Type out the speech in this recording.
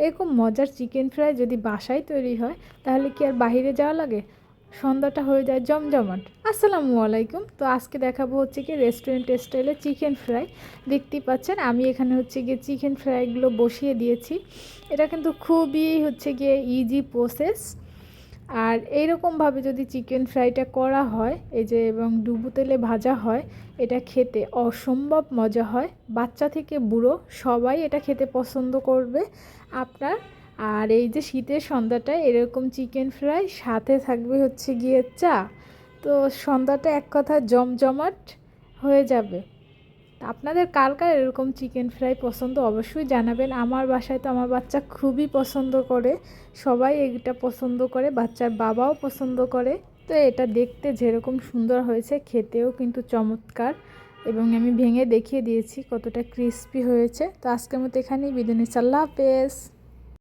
এরকম মজার chicken fry যদি বাসায় তৈরি হয় তাহলে কি আর বাইরে যাওয়া লাগে, সন্ধ্যাটা হয়ে যায় জমজমাট। আসসালামু আলাইকুম। তো আজকে দেখাবো হচ্ছে কি রেস্টুরেন্ট স্টাইলে চিকেন ফ্রাই। দেখতেই পাচ্ছেন আমি এখানে হচ্ছে গিয়ে চিকেন ফ্রাইগুলো বসিয়ে দিয়েছি। এটা কিন্তু খুবই হচ্ছে গিয়ে ইজি প্রসেস। আর এইরকমভাবে যদি চিকেন ফ্রাইটা করা হয় এই যে এবং ডুবো তেলে ভাজা হয়, এটা খেতে অসম্ভব মজা হয়। বাচ্চা থেকে বুড়ো সবাই এটা খেতে পছন্দ করবে আপনার। আর এই যে শীতের সন্ধ্যাটায় এরকম চিকেন ফ্রাই সাথে থাকবে হচ্ছে গিয়ে চা, তো সন্ধ্যাটা এক কথা জমজমাট হয়ে যাবে। আপনাদের কার কার এরকম চিকেন ফ্রাই পছন্দ অবশ্যই জানাবেন। আমার বাসায় তো আমার বাচ্চা খুবই পছন্দ করে, সবাই এটা পছন্দ করে, বাচ্চার বাবাও পছন্দ করে। তো এটা দেখতে যেরকম সুন্দর হয়েছে খেতেও কিন্তু চমৎকার, এবং আমি ভেঙে দেখিয়ে দিয়েছি কতটা ক্রিস্পি হয়েছে। তো আজকের মতো এখানেই বিদায় নিচ্ছি। আল্লাহ হাফেজ।